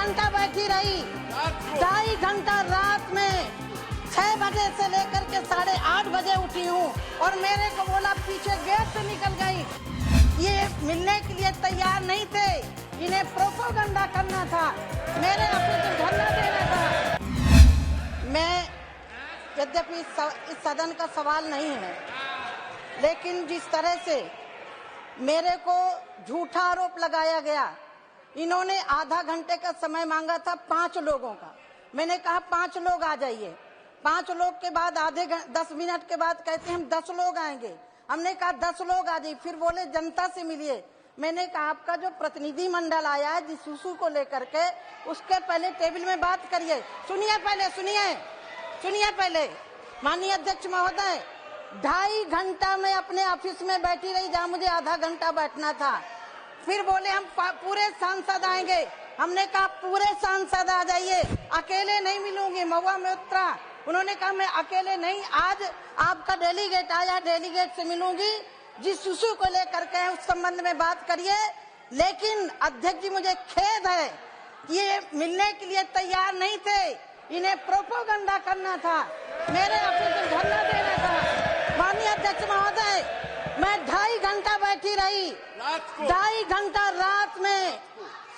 घंटा बैठी रही, 2.5 घंटा रात में 6 बजे से लेकर के 8:30 बजे उठी हूँ और मेरे को बोला पीछे गेट से निकल गई। ये मिलने के लिए तैयार नहीं थे, इन्हें प्रोपोगंडा करना था, मेरे ऑफिस धरना देना था। मैं यद्यपि इस सदन का सवाल नहीं है, लेकिन जिस तरह से मेरे को झूठा आरोप लगाया गया, इन्होंने आधा घंटे का समय मांगा था 5 लोगों का। मैंने कहा 5 लोग आ जाइए। 5 लोग के बाद 10 मिनट के बाद कहते हैं हम 10 लोग आएंगे। हमने कहा 10 लोग आ जाइए। फिर बोले जनता से मिलिए। मैंने कहा आपका जो प्रतिनिधि मंडल आया है जिस इशू को लेकर के, उसके पहले टेबल में बात करिए। सुनिए पहले माननीय अध्यक्ष महोदय, 2.5 घंटा मैं अपने ऑफिस में बैठी रही जहाँ मुझे आधा घंटा बैठना था। फिर बोले हम पूरे सांसद आएंगे। हमने कहा पूरे सांसद आ जाइए, अकेले नहीं मिलूंगी। महुआ में उतरा, उन्होंने कहा मैं अकेले नहीं, आज आपका डेलीगेट आया, डेलीगेट से मिलूंगी। जिस इशू को लेकर के उस संबंध में बात करिए। लेकिन अध्यक्ष जी मुझे खेद है, ये मिलने के लिए तैयार नहीं थे, इन्हें प्रोपोगंडा करना था, मेरे ऑफिस धरना देना था। माननीय अध्यक्ष महोदय, मैं 2.5 घंटा बैठी रही, 2.5 घंटा रात में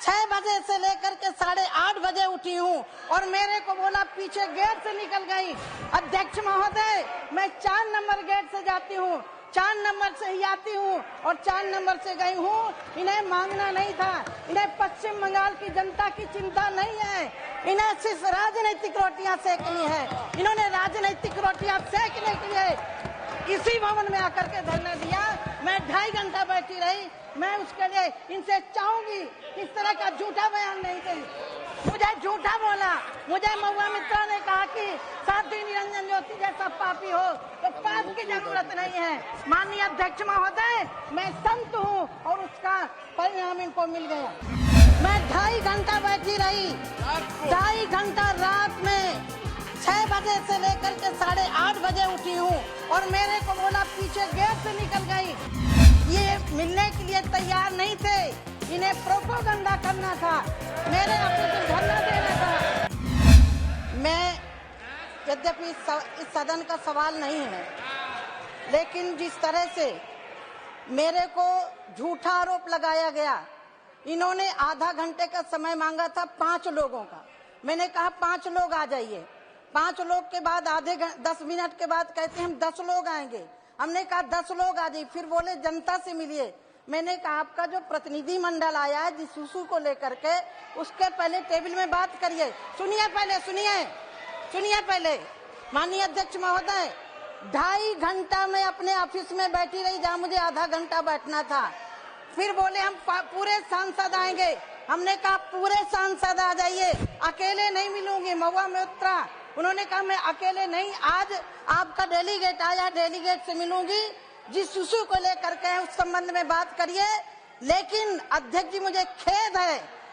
6 बजे से लेकर के 8:30 बजे उठी हूँ और मेरे को बोला पीछे गेट से निकल गई। अध्यक्ष महोदय, मैं 4 नंबर गेट से जाती हूँ, 4 नंबर से ही आती हूँ और 4 नंबर से गई हूँ। इन्हें मांगना नहीं था, इन्हें पश्चिम बंगाल की जनता की चिंता नहीं है, इन्हें सिर्फ राजनीतिक रोटियां सेकनी है। इन्होंने राजनीतिक रोटियां सेकने के लिए इसी भवन में आकर के धरना दिया। मैं 2.5 घंटा बैठी रही। मैं उसके लिए इनसे चाहूंगी इस तरह का झूठा बयान नहीं दें। मुझे झूठा बोला, मुझे महुआ मित्रा ने कहा कि साध्वी निरंजन ज्योति जैसा पापी हो तो पाप की जरूरत नहीं है। माननीय अध्यक्ष महोदय, मैं संत हूँ और उसका परिणाम इनको मिल गया। मैं 2.5 घंटा बैठी रही, 2.5 घंटा रात में 6 बजे से लेकर के 8:30 बजे उठी हूँ और मेरे को बोला पीछे गेट से निकल गई। ये मिलने के लिए तैयार नहीं थे, इन्हें प्रोपोगंडा करना था, मेरे ऑफिस धरना देना था। मैं यद्यपि इस सदन का सवाल नहीं है, लेकिन जिस तरह से मेरे को झूठा आरोप लगाया गया, इन्होंने आधा घंटे का समय मांगा था 5 लोगों का। मैंने कहा 5 लोग आ जाइए। 5 लोग के बाद 10 मिनट के बाद कहते हैं हम 10 लोग आएंगे। हमने कहा 10 लोग आ जाइए। फिर बोले जनता से मिलिए। मैंने कहा आपका जो प्रतिनिधि मंडल आया है जिस इशू को लेकर के, उसके पहले टेबल में बात करिए। सुनिए पहले माननीय अध्यक्ष महोदय, 2.5 घंटा मैं अपने ऑफिस में बैठी रही जहाँ मुझे आधा घंटा बैठना था। फिर बोले हम पूरे सांसद आएंगे। हमने कहा पूरे सांसद आ जाइए, अकेले नहीं मिलूंगी। महुआ में उतरा, उन्होंने कहा मैं अकेले नहीं, आज आपका डेलीगेट आया, डेलीगेट से मिलूंगी। जिस इशू को लेकर के उस संबंध में बात करिए। लेकिन अध्यक्ष जी मुझे खेद है,